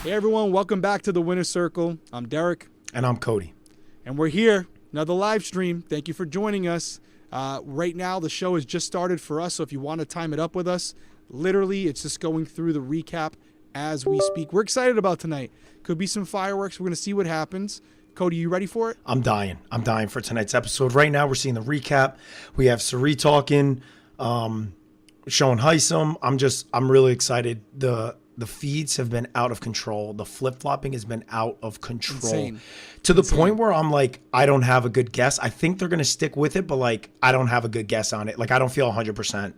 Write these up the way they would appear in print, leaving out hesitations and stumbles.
Hey everyone, welcome back to the Winner's Circle. I'm Derrick. And I'm Cody. And we're here, another live stream. Thank you for joining us. Right now, the show has just started for us, so if you want to time it up with us, literally, it's just going through the recap as we speak. We're excited about tonight. Could be some fireworks. We're going to see what happens. Cody, you ready for it? I'm dying. I'm dying for tonight's episode. Right now, we're seeing the recap. We have Sari talking, showing Hisam. I'm really excited. The feeds have been out of control. The flip-flopping has been out of control. Insane. To the point where I'm like, I don't have a good guess. I think they're going to stick with it, but like, I don't have a good guess on it. Like, I don't feel 100%.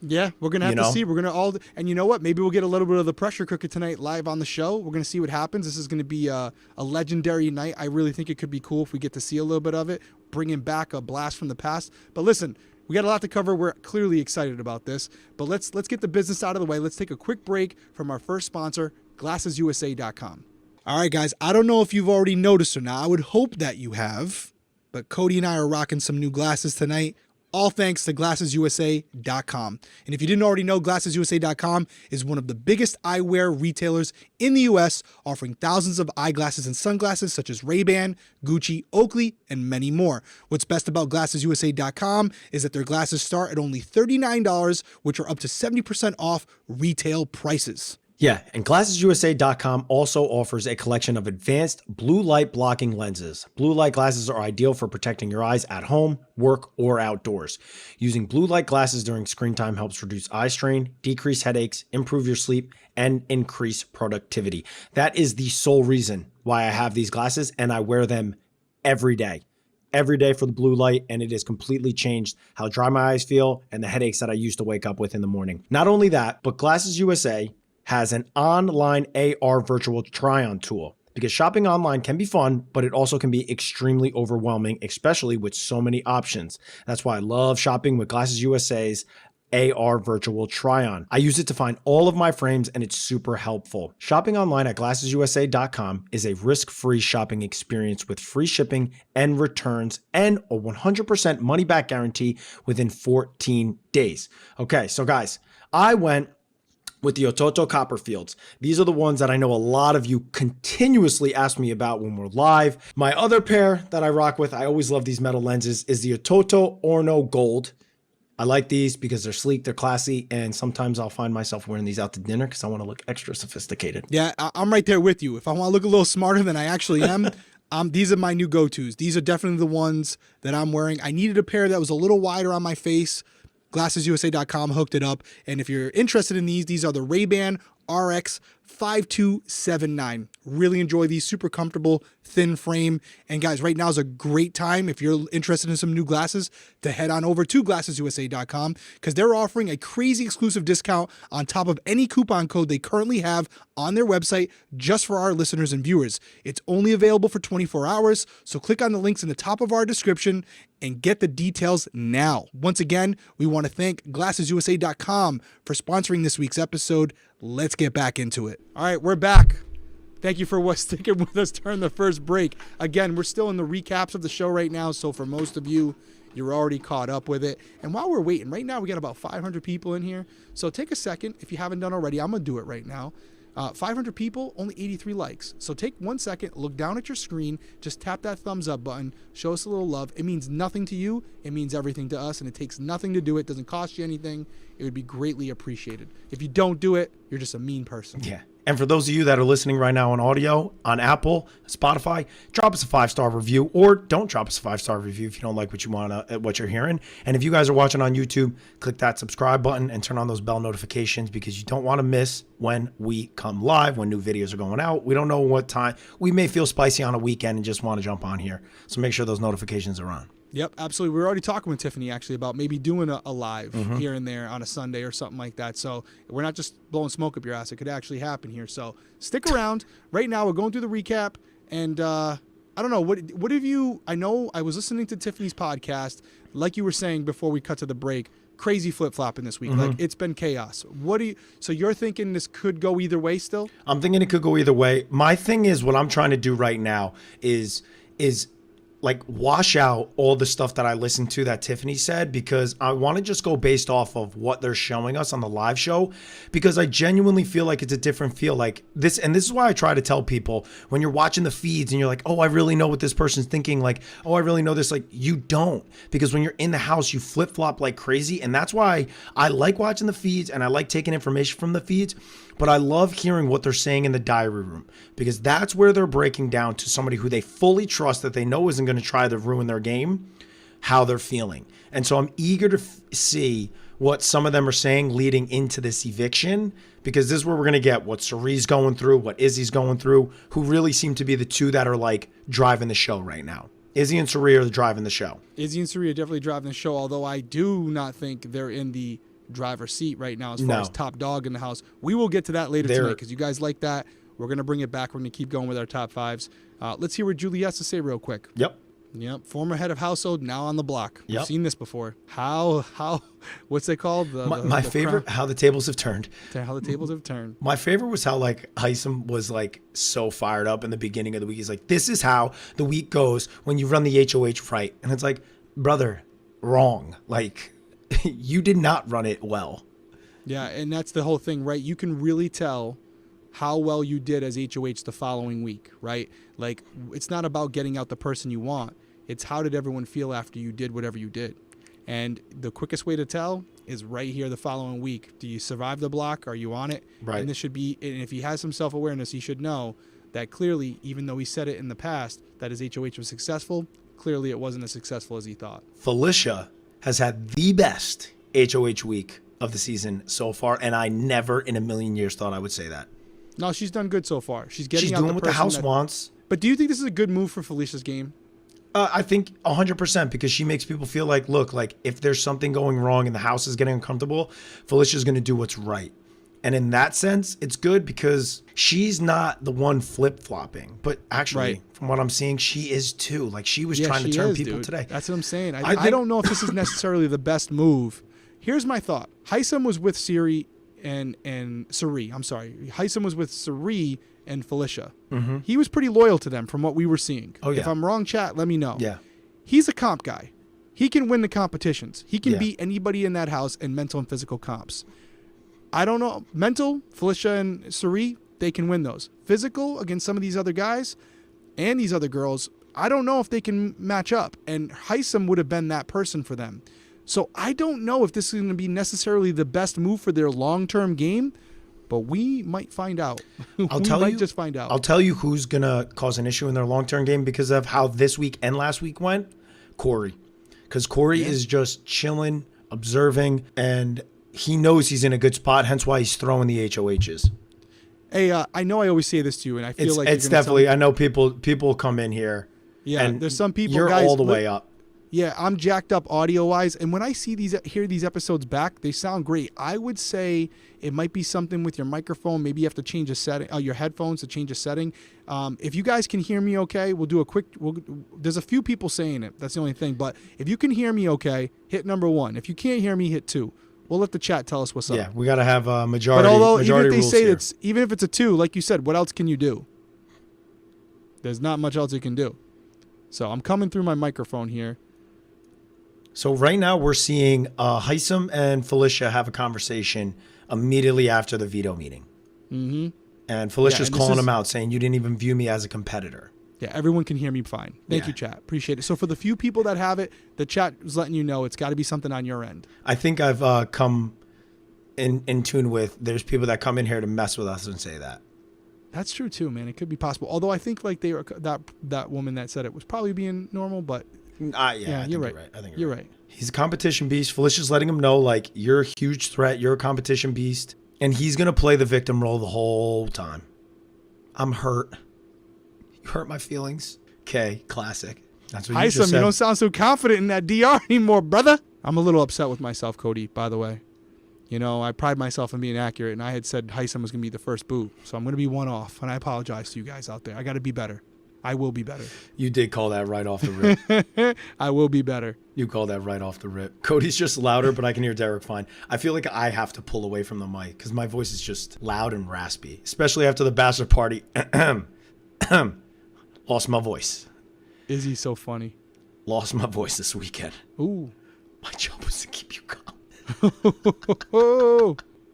Yeah, we're going to have to see. We're going to all, and you know what? Maybe we'll get a little bit of the pressure cooker tonight live on the show. We're going to see what happens. This is going to be a legendary night. I really think it could be cool if we get to see a little bit of it, bringing back a blast from the past. But listen, we got a lot to cover. We're clearly excited about this, but let's get the business out of the way. Let's take a quick break from our first sponsor, GlassesUSA.com. All right, guys, I don't know if you've already noticed or not. I would hope that you have, but Cody and I are rocking some new glasses tonight, all thanks to GlassesUSA.com. And if you didn't already know, GlassesUSA.com is one of the biggest eyewear retailers in the U.S., offering thousands of eyeglasses and sunglasses such as Ray-Ban, Gucci, Oakley, and many more. What's best about GlassesUSA.com is that their glasses start at only $39, which are up to 70% off retail prices. Yeah, and GlassesUSA.com also offers a collection of advanced blue light blocking lenses. Blue light glasses are ideal for protecting your eyes at home, work, or outdoors. Using blue light glasses during screen time helps reduce eye strain, decrease headaches, improve your sleep, and increase productivity. That is the sole reason why I have these glasses, and I wear them every day for the blue light, and it has completely changed how dry my eyes feel and the headaches that I used to wake up with in the morning. Not only that, but Glasses USA has an online AR virtual try-on tool, because shopping online can be fun, but it also can be extremely overwhelming, especially with so many options. That's why I love shopping with Glasses USA's AR virtual try-on. I use it to find all of my frames, and it's super helpful. Shopping online at GlassesUSA.com is a risk-free shopping experience with free shipping and returns and a 100% money-back guarantee within 14 days. Okay, so guys, I went with the Ototo Copperfields. These are the ones that I know a lot of you continuously ask me about when we're live. My other pair that I rock with, I always love these metal lenses, is the Ototo Orno Gold. I like these because they're sleek, they're classy, and sometimes I'll find myself wearing these out to dinner because I want to look extra sophisticated. Yeah, I'm right there with you. If I want to look a little smarter than I actually am, these are my new go-tos. These are definitely the ones that I'm wearing. I needed a pair that was a little wider on my face. GlassesUSA.com hooked it up. And if you're interested in these are the Ray-Ban RX 5279. Really enjoy these, super comfortable, thin frame. And guys, right now is a great time if you're interested in some new glasses to head on over to GlassesUSA.com, because they're offering a crazy exclusive discount on top of any coupon code they currently have on their website just for our listeners and viewers. It's only available for 24 hours, so click on the links in the top of our description and get the details now. Once again, we want to thank GlassesUSA.com for sponsoring this week's episode. Let's get back into it. All right, we're back. Thank you for sticking with us during the first break. Again, we're still in the recaps of the show right now, so for most of you, you're already caught up with it. And while we're waiting, right now we got about 500 people in here, so take a second. If you haven't done already, I'm going to do it right now. 500 people, only 83 likes. So take 1 second, look down at your screen, just tap that thumbs up button, show us a little love. It means nothing to you. It means everything to us, and it takes nothing to do it. It doesn't cost you anything. It would be greatly appreciated. If you don't do it, you're just a mean person. Yeah. And for those of you that are listening right now on audio, on Apple, Spotify, drop us a 5-star review, or don't drop us a 5-star review if you don't like what you're hearing. And if you guys are watching on YouTube, click that subscribe button and turn on those bell notifications, because you don't want to miss when we come live, when new videos are going out. We don't know what time. We may feel spicy on a weekend and just want to jump on here. So make sure those notifications are on. Yep, absolutely. We were already talking with Tiffany actually about maybe doing a live here and there on a Sunday or something like that. So we're not just blowing smoke up your ass. It could actually happen here. So stick around. Right now we're going through the recap, and I don't know, what have you, I know I was listening to Tiffany's podcast, like you were saying before we cut to the break, crazy flip-flopping this week. Like, it's been chaos. So you're thinking this could go either way still? I'm thinking it could go either way. My thing is, what I'm trying to do right now is like wash out all the stuff that I listened to that Tiffany said, because I want to just go based off of what they're showing us on the live show, because I genuinely feel like it's a different feel. Like this, and this is why I try to tell people when you're watching the feeds and you're like, oh, I really know what this person's thinking. Like, oh, I really know this. Like, you don't, because when you're in the house, you flip flop like crazy. And that's why I like watching the feeds and I like taking information from the feeds. But I love hearing what they're saying in the diary room, because that's where they're breaking down to somebody who they fully trust, that they know isn't going to try to ruin their game, how they're feeling. And so I'm eager to see what some of them are saying leading into this eviction, because this is where we're going to get what Cerie's going through, what Izzy's going through, who really seem to be the two that are like driving the show right now. Izzy and Cerie are driving the show. Izzy and Cerie are definitely driving the show, although I do not think they're in the driver's seat right now as far as top dog in the house. We will get to that later tonight, because you guys like that. We're going to bring it back. We're going to keep going with our top fives. Let's hear what Julie has to say real quick. Yep. Former head of household, now on the block. Yep. We've seen this before. How what's it called? My favorite, how the tables have turned. How the tables have turned. My favorite was how like Hisam was like so fired up in the beginning of the week. He's like, this is how the week goes when you run the HOH right. And it's like, brother, wrong. Like, you did not run it well. Yeah, and that's the whole thing, right? You can really tell how well you did as HOH the following week, right? Like, it's not about getting out the person you want. It's how did everyone feel after you did whatever you did. And the quickest way to tell is right here the following week. Do you survive the block? Are you on it? Right. And this should be, and if he has some self-awareness, he should know that clearly, even though he said it in the past, that his HOH was successful, clearly it wasn't as successful as he thought. Felicia has had the best HOH week of the season so far, and I never in a million years thought I would say that. No, she's done good so far. She's getting out doing the what the house wants. But do you think this is a good move for Felicia's game? I think 100%, because she makes people feel like, look, like if there's something going wrong and the house is getting uncomfortable, Felicia's going to do what's right. And in that sense, it's good because she's not the one flip-flopping. But actually, from what I'm seeing, she is too. Like, she was trying to turn people today. That's what I'm saying. I don't know if this is necessarily the best move. Here's my thought. Hisam was with Cerie and Cerie. I'm sorry. Hisam was with Cerie and Felicia. Mm-hmm. He was pretty loyal to them from what we were seeing. Oh, yeah. If I'm wrong, chat, let me know. Yeah. He's a comp guy. He can win the competitions. He can beat anybody in that house in mental and physical comps. I don't know. Mental, Felicia and Cerie, they can win those. Physical against some of these other guys and these other girls, I don't know if they can match up. And Hisam would have been that person for them. So I don't know if this is going to be necessarily the best move for their long-term game, but we might find out. Just find out. I'll tell you who's going to cause an issue in their long-term game because of how this week and last week went. Corey. Because Corey is just chilling, observing, and he knows he's in a good spot, hence why he's throwing the HOHs. Hey, I know I always say this to you, and I feel like it's definitely. I know people come in here. Yeah, and there's some people. You're guys, all the way up. Yeah, I'm jacked up audio wise, and when I hear these episodes back, they sound great. I would say it might be something with your microphone. Maybe you have to change a setting, your headphones to change a setting. If you guys can hear me okay, we'll do a quick. There's a few people saying it. That's the only thing. But if you can hear me okay, hit number 1. If you can't hear me, hit 2. We'll let the chat tell us what's up. Yeah, we got to have a majority. But although majority even if they rules say here. even if it's a 2, like you said, what else can you do? There's not much else you can do. So I'm coming through my microphone here. So right now we're seeing Hisam and Felicia have a conversation immediately after the veto meeting. Mm-hmm. And Felicia's calling him out, saying, you didn't even view me as a competitor. Yeah, everyone can hear me fine. Thank you, chat. Appreciate it. So for the few people that have it, the chat is letting you know it's got to be something on your end. I think I've come in tune with, there's people that come in here to mess with us and say that. That's true too, man. It could be possible. Although I think like they were that woman that said it was probably being normal, but you're right. I think you're right. He's a competition beast. Felicia's letting him know, like, you're a huge threat. You're a competition beast. And he's going to play the victim role the whole time. I'm hurt. You hurt my feelings. Okay, classic. That's what you just said. You don't sound so confident in that DR anymore, brother. I'm a little upset with myself, Cody, by the way. You know, I pride myself in being accurate, and I had said Hisam was going to be the first boot. So I'm going to be one off, and I apologize to you guys out there. I got to be better. I will be better. You did call that right off the rip. I will be better. You called that right off the rip. Cody's just louder, but I can hear Derrick fine. I feel like I have to pull away from the mic because my voice is just loud and raspy, especially after the bachelor party. Lost my voice. Izzy's so funny. Lost my voice this weekend. Ooh. My job was to keep you calm.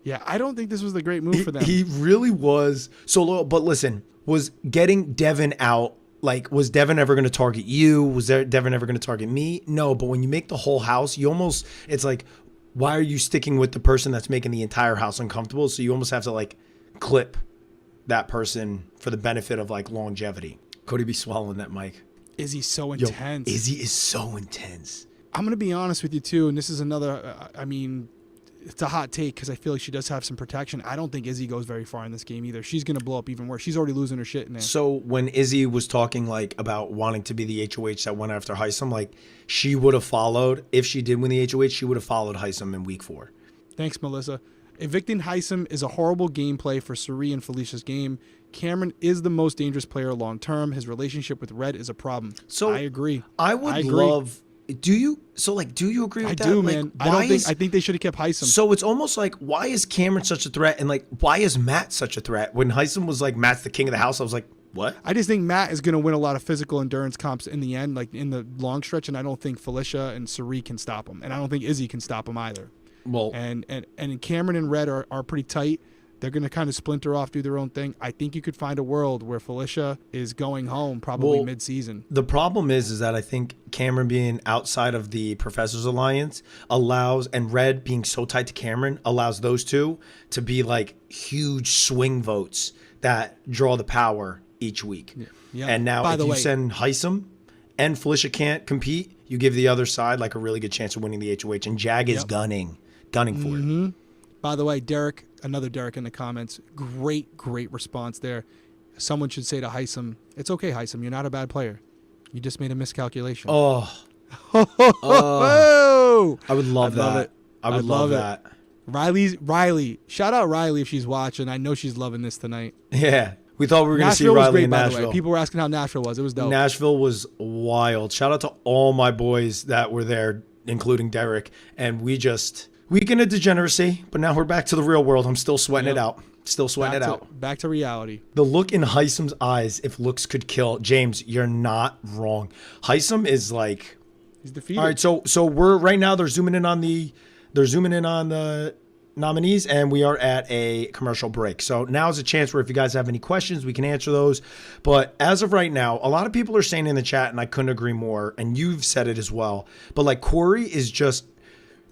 Yeah, I don't think this was the great move for them. He really was so loyal. But listen, was getting Devin out, like, was Devin ever going to target you? Was Devin ever going to target me? No, but when you make the whole house, it's like, why are you sticking with the person that's making the entire house uncomfortable? So you almost have to, like, clip that person for the benefit of, like, longevity. Cody be swallowing that mic. Izzy's so intense. Yo, Izzy is so intense. I'm going to be honest with you, too, and this is another, it's a hot take because I feel like she does have some protection. I don't think Izzy goes very far in this game either. She's going to blow up even worse. She's already losing her shit in there. So when Izzy was talking, like, about wanting to be the HOH that went after Hisam, like, she would have followed, if she did win the HOH, she would have followed Hisam in week 4. Thanks, Melissa. Evicting Hisam is a horrible gameplay for Suri and Felicia's game. Cameron is the most dangerous player long term. His relationship with Red is a problem. So I agree. I agree. Love. Do you agree with that? I do, man. I think they should have kept Hisam. So it's almost like, why is Cameron such a threat? And, like, why is Matt such a threat? When Hisam was like, Matt's the king of the house, I was like, what? I just think Matt is going to win a lot of physical endurance comps in the end, like in the long stretch, and I don't think Felicia and Suri can stop him. And I don't think Izzy can stop him either. Well, and Cameron and Red are pretty tight. They're going to kind of splinter off, do their own thing. I think you could find a world where Felicia is going home probably mid-season. The problem is that I think Cameron being outside of the Professors Alliance allows, and Red being so tight to Cameron, allows those two to be like huge swing votes that draw the power each week. Yeah. And now if you send Hisam and Felicia can't compete, you give the other side like a really good chance of winning the HOH. And Jag is gunning for it. By the way, Derrick, another Derrick in the comments, great response there. Someone should say to Hisam, it's okay, Hisam, you're not a bad player. You just made a miscalculation. I would love that. I would love that. Riley, shout out Riley if she's watching. I know she's loving this tonight. Yeah. We thought we were going to see Riley in Nashville. By the way. People were asking how Nashville was. It was dope. Nashville was wild. Shout out to all my boys that were there, including Derrick. And weekend of degeneracy, but now we're back to the real world. I'm still sweating it out. Back to reality. The look in Hisam's eyes, if looks could kill. James, you're not wrong. Hisam is like, he's defeated. All right, so we're right now. They're zooming in on the nominees, and we are at a commercial break. So now's a chance where if you guys have any questions, we can answer those. But as of right now, a lot of people are saying in the chat, and I couldn't agree more. And you've said it as well. But like Corey is just.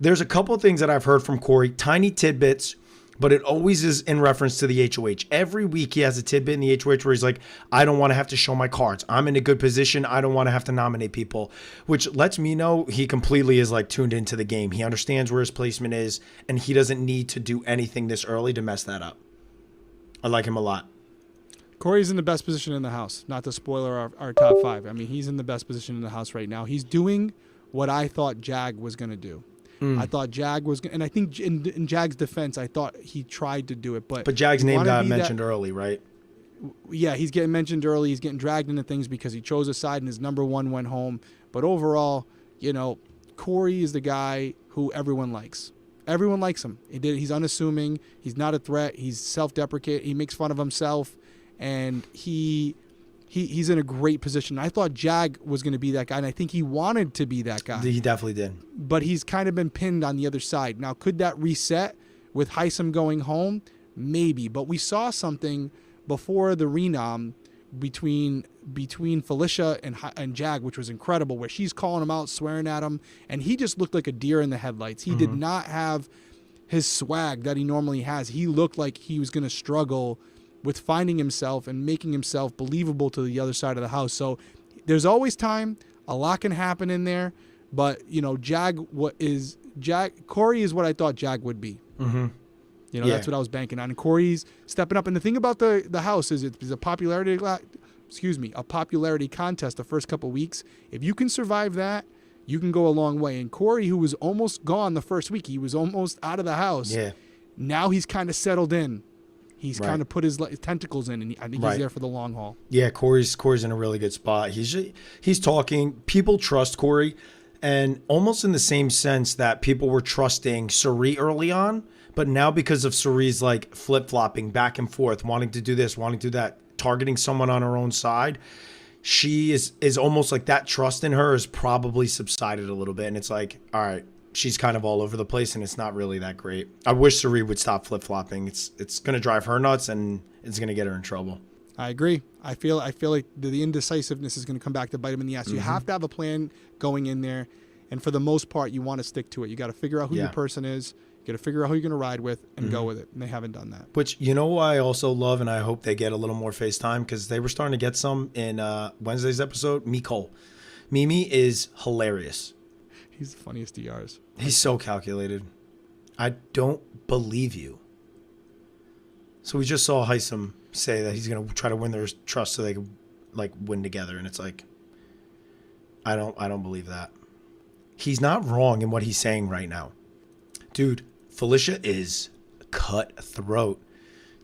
There's a couple of things that I've heard from Corey, tiny tidbits, but it always is in reference to the HOH. Every week he has a tidbit in the HOH where he's like, I don't want to have to show my cards. I'm in a good position. I don't want to have to nominate people, which lets me know he completely is like tuned into the game. He understands where his placement is, and he doesn't need to do anything this early to mess that up. I like him a lot. Corey's in the best position in the house, not to spoiler our top 5. I mean, he's in the best position in the house right now. He's doing what I thought Jag was going to do. I thought Jag was, and I think in Jag's defense, I thought he tried to do it, but Jag's name got mentioned early, right? Yeah, he's getting mentioned early. He's getting dragged into things because he chose a side and his number 1 went home. But overall, Corey is the guy who everyone likes. Everyone likes him. He's unassuming. He's not a threat. He's self-deprecating. He makes fun of himself, and he's in a great position. I thought Jag was going to be that guy, and I think he wanted to be that guy. He definitely did. But he's kind of been pinned on the other side. Now, could that reset with Hisam going home? Maybe. But we saw something before the renom between Felicia and Jag, which was incredible, where she's calling him out, swearing at him, and he just looked like a deer in the headlights. He did not have his swag that he normally has. He looked like he was going to struggle with finding himself and making himself believable to the other side of the house. So there's always time. A lot can happen in there. But, Corey is what I thought Jag would be. That's what I was banking on. And Corey's stepping up. And the thing about the house is it's a popularity contest the first couple weeks. If you can survive that, you can go a long way. And Corey, who was almost gone the first week, he was almost out of the house. Yeah. Now he's kind of settled in. He's kind of put his tentacles in, and I think he's there for the long haul. Yeah, Corey's in a really good spot. He's talking. People trust Corey, and almost in the same sense that people were trusting Suri early on, but now because of Suri's like flip-flopping back and forth, wanting to do this, wanting to do that, targeting someone on her own side, she is almost like that trust in her has probably subsided a little bit. And it's like, all right, she's kind of all over the place and it's not really that great. I wish Sari would stop flip-flopping. It's going to drive her nuts and it's going to get her in trouble. I agree. I feel like the indecisiveness is going to come back to bite him in the ass. You have to have a plan going in there. And for the most part, you want to stick to it. You got to figure out who your person is. You got to figure out who you're going to ride with and go with it. And they haven't done that. Which, you know what I also love, and I hope they get a little more face time, because they were starting to get some in Wednesday's episode. Mimi is hilarious. He's the funniest DRs. He's so calculated. I don't believe you. So we just saw Hisam say that he's going to try to win their trust so they can like win together. And it's like, I don't believe that. He's not wrong in what he's saying right now. Dude, Felicia is cutthroat.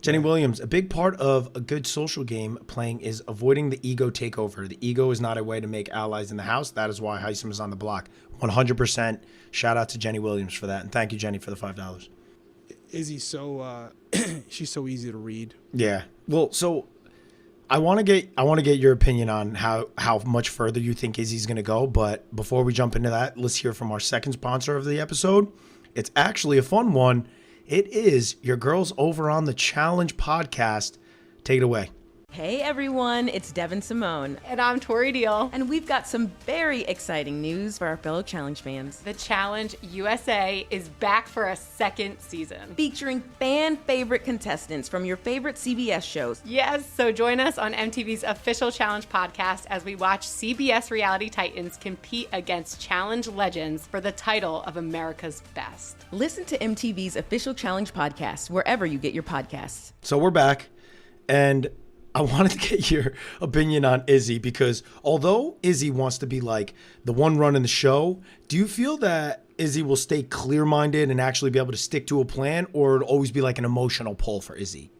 Jenny Williams, a big part of a good social game playing is avoiding the ego takeover. The ego is not a way to make allies in the house. That is why Hisam is on the block. 100%. Shout out to Jenny Williams for that. And thank you, Jenny, for the $5. Izzy's so she's so easy to read. Yeah. Well, so I want to get your opinion on how much further you think Izzy's going to go. But before we jump into that, let's hear from our second sponsor of the episode. It's actually a fun one. It is your girls over on the Challenge podcast. Take it away. Hey everyone, it's Devin Simone. And I'm Tori Deal. And we've got some very exciting news for our fellow Challenge fans. The Challenge USA is back for a second season. Featuring fan favorite contestants from your favorite CBS shows. Yes, so join us on MTV's official Challenge podcast as we watch CBS reality titans compete against Challenge legends for the title of America's Best. Listen to MTV's official Challenge podcast wherever you get your podcasts. So we're back, and I wanted to get your opinion on Izzy, because although Izzy wants to be like the one running the show, do you feel that Izzy will stay clear-minded and actually be able to stick to a plan, or it'll always be like an emotional pull for Izzy?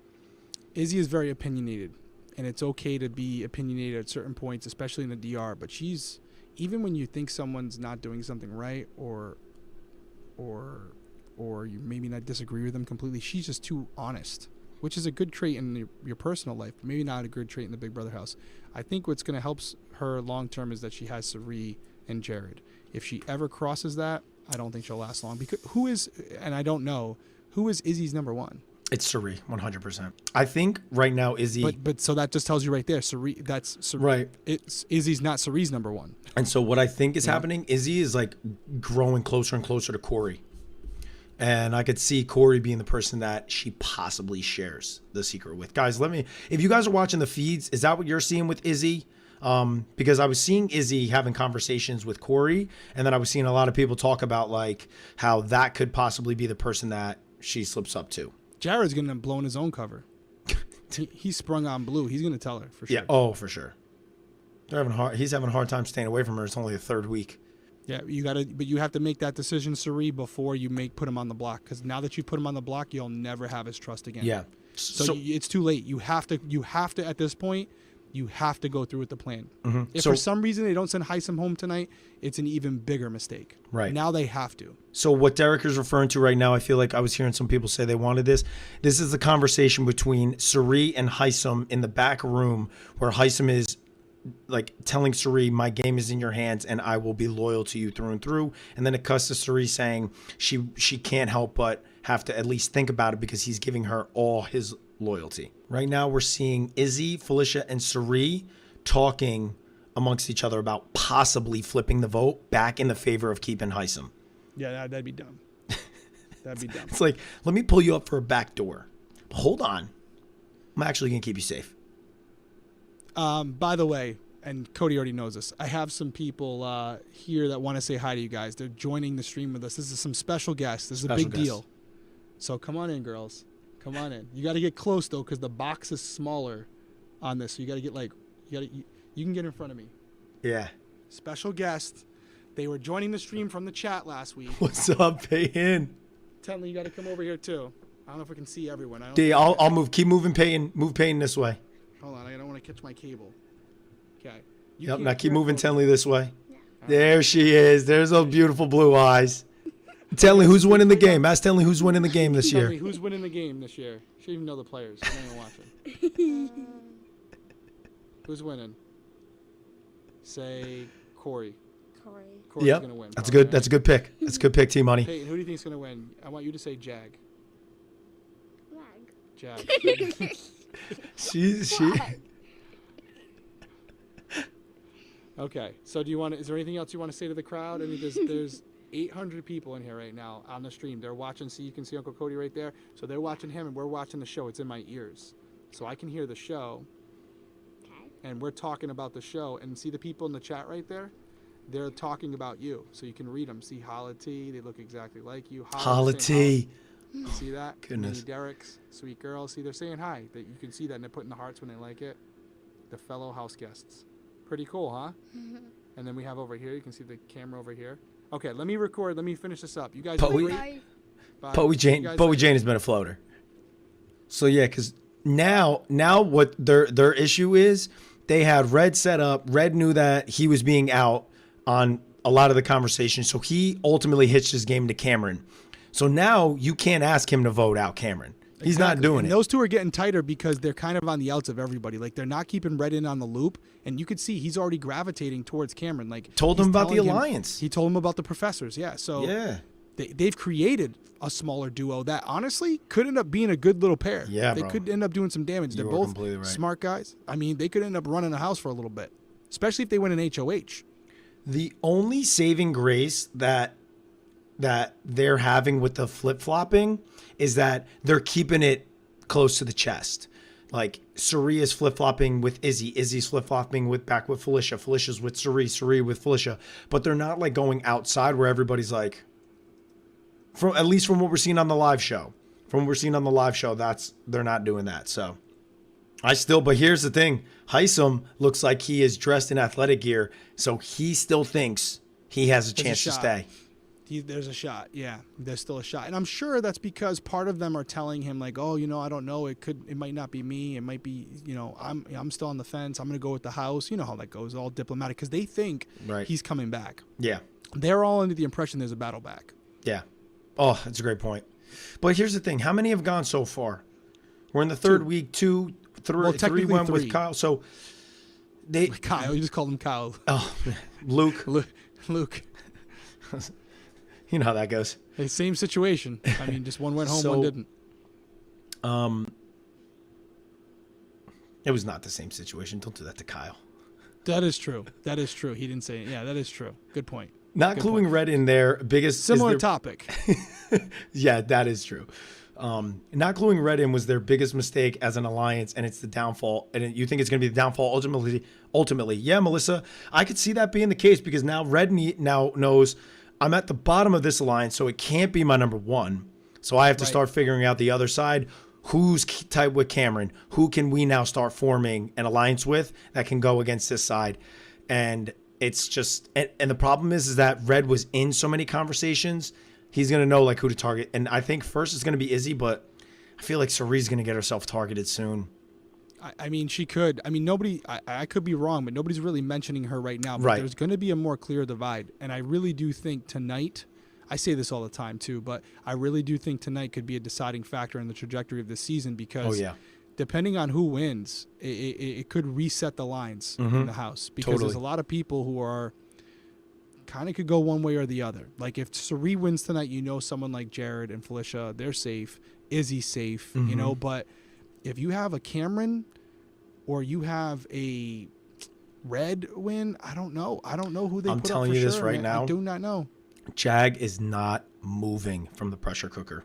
Izzy is very opinionated, and it's okay to be opinionated at certain points, especially in the DR. But she's, even when you think someone's not doing something right, or you maybe not disagree with them completely, she's just too honest. Which is a good trait in your personal life, but maybe not a good trait in the Big Brother house. I think what's going to help her long term is that she has Sari and Jared. If she ever crosses that, I don't think she'll last long. Because who is Izzy's number one? It's Sari, 100%. I think right now Izzy. But so that just tells you right there, Sari. That's Sari. Right. Izzy's not Sari's number one. And so what I think is happening, Izzy is like growing closer and closer to Corey. And I could see Corey being the person that she possibly shares the secret with. Guys, if you guys are watching the feeds, is that what you're seeing with Izzy? Because I was seeing Izzy having conversations with Corey, and then I was seeing a lot of people talk about like how that could possibly be the person that she slips up to. Jared's going to blow his own cover. he sprung on blue. He's going to tell her for sure. Yeah, oh, for sure. He's having a hard time staying away from her. It's only the third week. Yeah, but you have to make that decision, Sari, before you put him on the block. Because now that you put him on the block, you'll never have his trust again. Yeah. So it's too late. You have to at this point, you have to go through with the plan. Mm-hmm. If for some reason they don't send Hisam home tonight, it's an even bigger mistake. Right. Now they have to. So what Derrick is referring to right now, I feel like I was hearing some people say they wanted this. This is the conversation between Sari and Hisam in the back room, where Hisam is like telling Sari, my game is in your hands and I will be loyal to you through and through. And then it cuts to Sari saying she can't help but have to at least think about it because he's giving her all his loyalty. Right now we're seeing Izzy, Felicia, and Sari talking amongst each other about possibly flipping the vote back in the favor of keeping Hisam. Yeah, that'd be dumb. That'd be dumb. It's like, let me pull you up for a back door. Hold on. I'm actually going to keep you safe. By the way, and Cody already knows this, I have some people here that want to say hi to you guys. They're joining the stream with us. This is some special guests. This is a big deal. So come on in, girls. Come on in. You got to get close, though, because the box is smaller on this. So you got to get you can get in front of me. Yeah. Special guest. They were joining the stream from the chat last week. What's up, Peyton? Tell you got to come over here, too. I don't know if we can see everyone. I'll move. Keep moving, Peyton. Move Peyton this way. Hold on, I don't want to catch my cable. Okay. Yep, now keep moving Tenley this way. Yeah. There she is. There's those beautiful blue eyes. Tenley, who's winning the game? Ask Tenley who's winning the game this year. Tell me who's winning the game this year. She didn't even know the players. I'm not even watching. Who's winning? say Corey. Corey. Corey's Yep. gonna win. That's probably, good. That's a good pick. That's a good pick, T Money. Peyton, who do you think's gonna win? I want you to say Jag. Lag. Jag. She. Okay. So do you want? Is there anything else you want to say to the crowd? I mean, there's 800 people in here right now on the stream. They're watching. See, you can see Uncle Cody right there. So they're watching him, and we're watching the show. It's in my ears, so I can hear the show. Okay. And we're talking about the show. And see the people in the chat right there? They're talking about you, so you can read them. See Holity, they look exactly like you. Holity. You see that? Goodness. Mini Derrick's, sweet girl. See, they're saying hi. That you can see that, and they're putting the hearts when they like it. The fellow house guests. Pretty cool, huh? And then we have over here, you can see the camera over here. Okay, let me record. Let me finish this up. You guys are great. Bye. Bye. Bowie Jane. You guys Bowie are- Jane has been a floater. So yeah, because now what their issue is, they had Red set up. Red knew that he was being out on a lot of the conversation, so he ultimately hitched his game to Cameron. So now you can't ask him to vote out Cameron. He's not doing and it. those two are getting tighter because they're kind of on the outs of everybody. Like, they're not keeping Red in on the loop, and you could see he's already gravitating towards Cameron. Like, Told he's him about the telling him- alliance. He told him about the professors. Yeah. So Yeah. they've created a smaller duo that honestly could end up being a good little pair. Yeah, they bro. could end up doing some damage. They're You are both completely right. smart guys. I mean, they could end up running a house for a little bit, especially if they win an HOH. The only saving grace that they're having with the flip-flopping is that they're keeping it close to the chest. Like, Suri is flip-flopping with Izzy. Izzy's flip-flopping back with Felicia. Felicia's with Suri. Suri with Felicia. But they're not, like, going outside where everybody's like, at least from what we're seeing on the live show. From what we're seeing on the live show, they're not doing that. So but here's the thing. Hisam looks like he is dressed in athletic gear, so he still thinks he has a There's a chance to shot. stay. There's a shot. Yeah, there's still a shot. And I'm sure that's because part of them are telling him, like, oh, I don't know. It might not be me. It might be, I'm still on the fence. I'm going to go with the house. You know how that goes, all diplomatic, because they think Right. he's coming back. Yeah. They're all under the impression there's a battle back. Yeah. Oh, that's a great point. But here's the thing. How many have gone so far? We're in the third week. Three technically went with three. Kyle. So Kyle, you just called him Kyle. Luke, Luke. you know how that goes. Hey, same situation. I mean, just one went home, So- one didn't. It was not the same situation. Don't do that to Kyle. That is true. That is true. He didn't say it. Yeah, that is true. Good point. Not Good including Red in there. Similar topic. Yeah, that is true. Not including Red in was their biggest mistake as an alliance, and it's the downfall. And you think it's going to be the downfall ultimately. Yeah, Melissa, I could see that being the case because now Red now knows I'm at the bottom of this alliance, so it can't be my number one. So I have to start figuring out the other side. Who's tight with Cameron? Who can we now start forming an alliance with that can go against this side? And it's just, and the problem is that Red was in so many conversations. He's going to know like who to target. And I think first it's going to be Izzy, but I feel like Cerie's going to get herself targeted soon. I mean, she could. I mean, nobody, I could be wrong, but nobody's really mentioning her right now. But Right. there's going to be a more clear divide. And I really do think tonight, I say this all the time too, but I really do think tonight could be a deciding factor in the trajectory of the season because depending on who wins, it could reset the lines in the house because there's a lot of people who are kind of could go one way or the other. Like if Cirie wins tonight, someone like Jared and Felicia, they're safe. Izzy's safe, but if you have a Cameron or you have a Red win, I don't know. I don't know who they I'm put telling up for you this sure, right man. now. I do not know. Jag is not moving from the pressure cooker.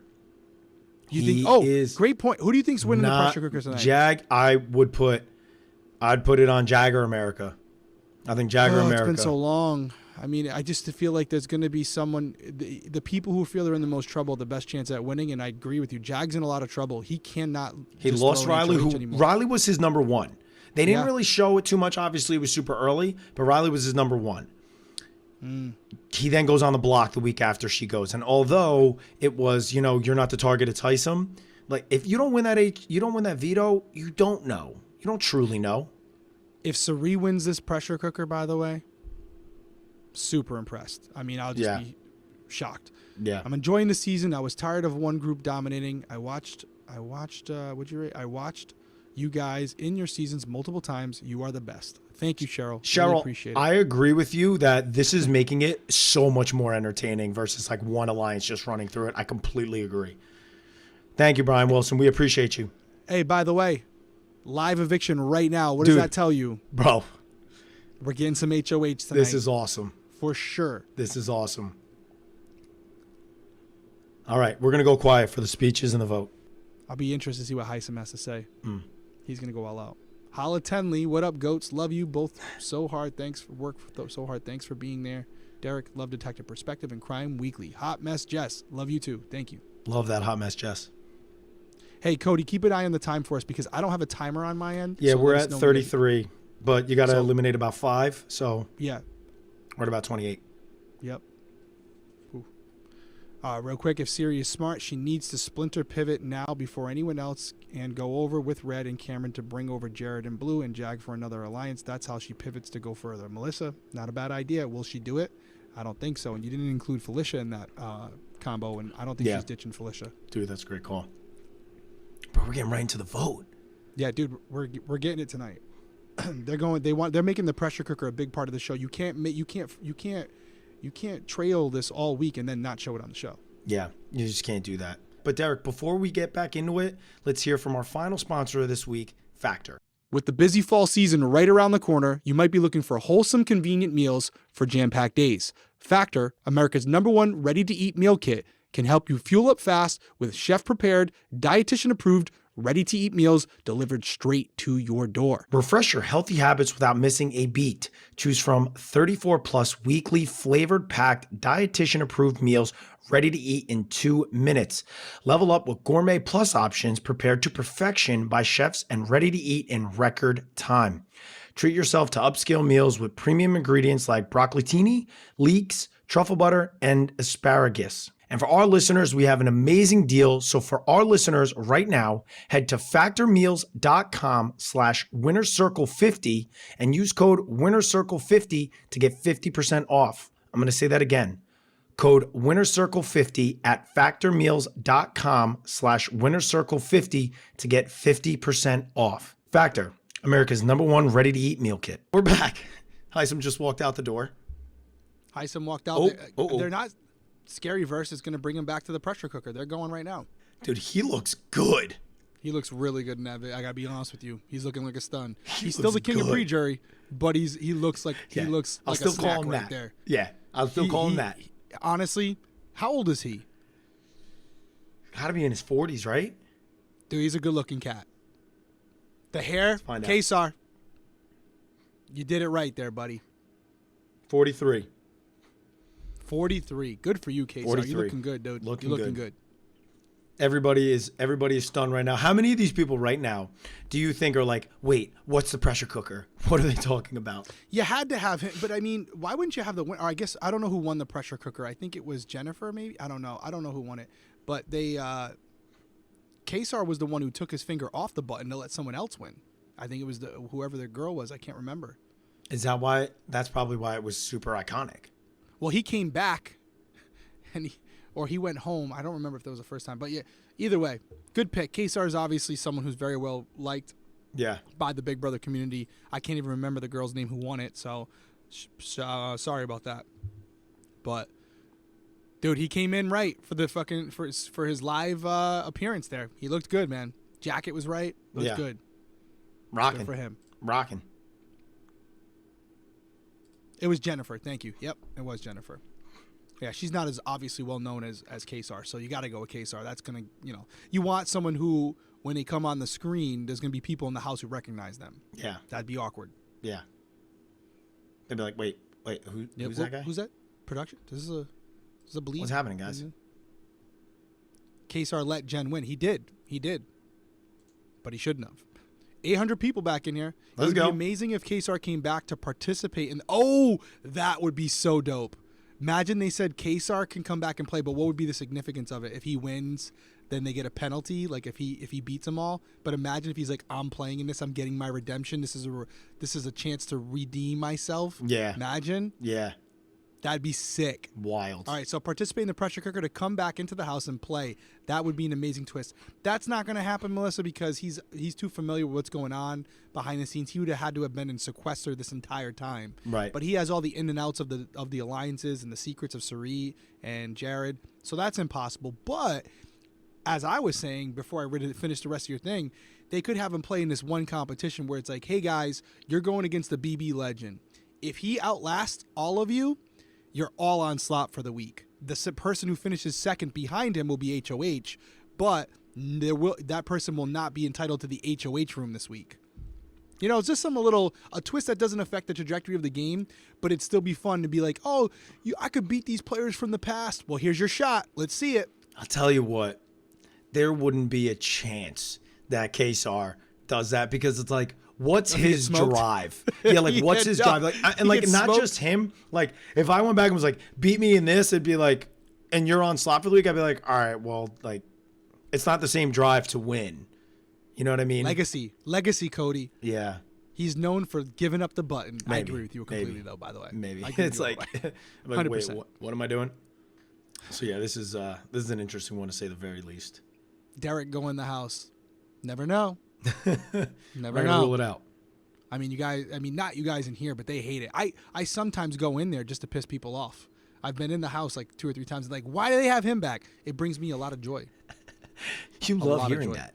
You He think? Oh, is great point. Who do you think's winning the not pressure cooker tonight? Jag, I'd put it on Jag or America. I think Jag or America. It's been so long. I mean, I just feel like there's going to be someone. The people who feel they're in the most trouble, the best chance at winning. And I agree with you. Jag's in a lot of trouble. He cannot. He just lost throw an Riley. HOH Who anymore. Riley was his number one. They didn't Yeah. really show it too much. Obviously, it was super early, but Riley was his number one. He then goes on the block the week after she goes, and although it was, you're not the target, it's Hisam. Like if you don't win that veto, you don't know. You don't truly know. If Cirie wins this pressure cooker, by the way, super impressed. I mean, I'll just be shocked. Yeah. I'm enjoying the season. I was tired of one group dominating. I watched. What'd you rate? I watched you guys in your seasons multiple times. You are the best. Thank you, Cheryl. Cheryl, really appreciate it. I agree with you that this is making it so much more entertaining versus like one alliance just running through it. I completely agree. Thank you, Brian Wilson. We appreciate you. Hey, by the way, live eviction right now. What does Dude. that tell you? Bro, We're getting some HOH tonight. this is awesome. for sure. This is awesome. All right, we're going to go quiet for the speeches and the vote. I'll be interested to see what Hisam has to say. He's going to go all out. Holla Tenley, what up, goats? Love you both so hard. Thanks for work so hard. Thanks for being there. Derrick, love Detective Perspective and Crime Weekly. Hot Mess Jess, love you too. Thank you. Love that hot mess, Jess. Hey, Cody, keep an eye on the time for us because I don't have a timer on my end. Yeah, so we're let us at know 33, but you got to eliminate about 5, so Yeah. we're at about 28. Yep. Ooh. Real quick, if Siri is smart, she needs to splinter pivot now before anyone else and go over with Red and Cameron to bring over Jared and Blue and Jag for another alliance. That's how she pivots to go further. Melissa, not a bad idea. Will she do it? I don't think so. And you didn't include Felicia in that combo, and I don't think she's ditching Felicia. Dude, that's a great call. Bro, we're getting right into the vote. Yeah, dude, we're getting it tonight. They're making the pressure cooker a big part of the show. You can't trail this all week and then not show it on the show. Yeah, you just can't do that. But Derrick, before we get back into it, let's hear from our final sponsor of this week, Factor. With the busy fall season right around the corner, you might be looking for wholesome, convenient meals for jam-packed days. Factor, America's #1 ready-to-eat meal kit, can help you fuel up fast with chef-prepared, dietitian-approved, ready-to-eat meals delivered straight to your door. Refresh your healthy habits without missing a beat. Choose from 34 plus weekly flavored packed dietitian approved meals ready to eat in 2 minutes. Level up with gourmet plus options prepared to perfection by chefs and ready to eat in record time. Treat yourself to upscale meals with premium ingredients like broccolini, leeks, truffle butter, and asparagus. And for our listeners, we have an amazing deal. So for our listeners right now, head to factormeals.com/winnercircle50 and use code winnercircle50 to get 50% off. I'm going to say that again. Code winnercircle50 at factormeals.com/winnercircle50 to get 50% off. Factor, America's #1 ready-to-eat meal kit. We're back. Hisam just walked out the door. Hisam walked out. They're not. Scary Verse is going to bring him back to the pressure cooker. They're going right now. Dude, he looks good. He looks really good in that. I gotta be honest with you. He's looking like a stun. He's still looks the king of good. pre-jury, but he looks like I'll a still snack call him right that. there. Yeah, I'll still call him that. Honestly, how old is he? Gotta be in his 40s, right? Dude, he's a good-looking cat. The hair, find out. Kesar. You did it right there, buddy. 43. 43. Good for you, Kesar. 43. You're looking good, dude. You're looking good. Everybody is stunned right now. How many of these people right now do you think are like, wait, what's the pressure cooker? What are they talking about? You had to have him, but I mean, why wouldn't you have the winner? I guess I don't know who won the pressure cooker. I think it was Jennifer, maybe. I don't know who won it, but Kesar was the one who took his finger off the button to let someone else win. I think it was whoever the girl was. I can't remember. Is that why? That's probably why it was super iconic. Well, he came back, and he went home. I don't remember if that was the first time, but yeah. Either way, good pick. Kesar is obviously someone who's very well liked. Yeah. By the Big Brother community. I can't even remember the girl's name who won it, so sorry about that. But dude, he came in right for the for his live appearance there. He looked good, man. Jacket was right. Looked good. Rocking Good for him. Rocking. It was Jennifer. Thank you. Yep, it was Jennifer. Yeah, she's not as obviously well known as Kesar, so you got to go with Kesar. That's going to, you want someone who, when they come on the screen, there's going to be people in the house who recognize them. Yeah. That'd be awkward. Yeah. They'd be like, wait, who's that guy? Who's that? Production? This is a bleed. What's happening, guys? Kesar let Jen win. He did. But he shouldn't have. 800 people back in here. Let's It would go. be amazing if Kesar came back to participate in. That would be so dope. Imagine they said Kesar can come back and play, but what would be the significance of it? If he wins, then they get a penalty, like if he beats them all. But imagine if he's like, I'm playing in this, I'm getting my redemption. This is a chance to redeem myself. Yeah. Imagine. Yeah. That'd be sick. Wild. All right, so participate in the pressure cooker to come back into the house and play. That would be an amazing twist. That's not going to happen, Melissa, because he's too familiar with what's going on behind the scenes. He would have had to have been in sequester this entire time. Right. But he has all the in and outs of the alliances and the secrets of Suri and Jared. So that's impossible. But as I was saying before I finished the rest of your thing, they could have him play in this one competition where it's like, hey, guys, you're going against the BB legend. If he outlasts all of you, you're all on slot for the week. The person who finishes second behind him will be HOH, but that person will not be entitled to the HOH room this week. You know, it's just a twist that doesn't affect the trajectory of the game, but it'd still be fun to be like, oh, I could beat these players from the past. Well, here's your shot. Let's see it. I'll tell you what, there wouldn't be a chance that Kesar does that because it's like, what's his drive? Yeah, like what's his drive? Like, and like not smoked. just him. Like if I went back and was like, beat me in this, it'd be like, and you're on slot for the week. I'd be like, all right, well, like, it's not the same drive to win. You know what I mean? Legacy, Cody. Yeah. He's known for giving up the button. Maybe, I agree with you completely, though. By the way, maybe I agree it's with like, you I'm like, wait, 100%. what am I doing? So yeah, this is an interesting one to say the very least. Derrick go in the house. Never know. Never I'm know. gonna rule it out. I mean, you guys. I mean, not you guys in here, but they hate it. I sometimes go in there just to piss people off. I've been in the house like 2 or 3 times. And like, why do they have him back? It brings me a lot of joy. You lot love of hearing joy. that.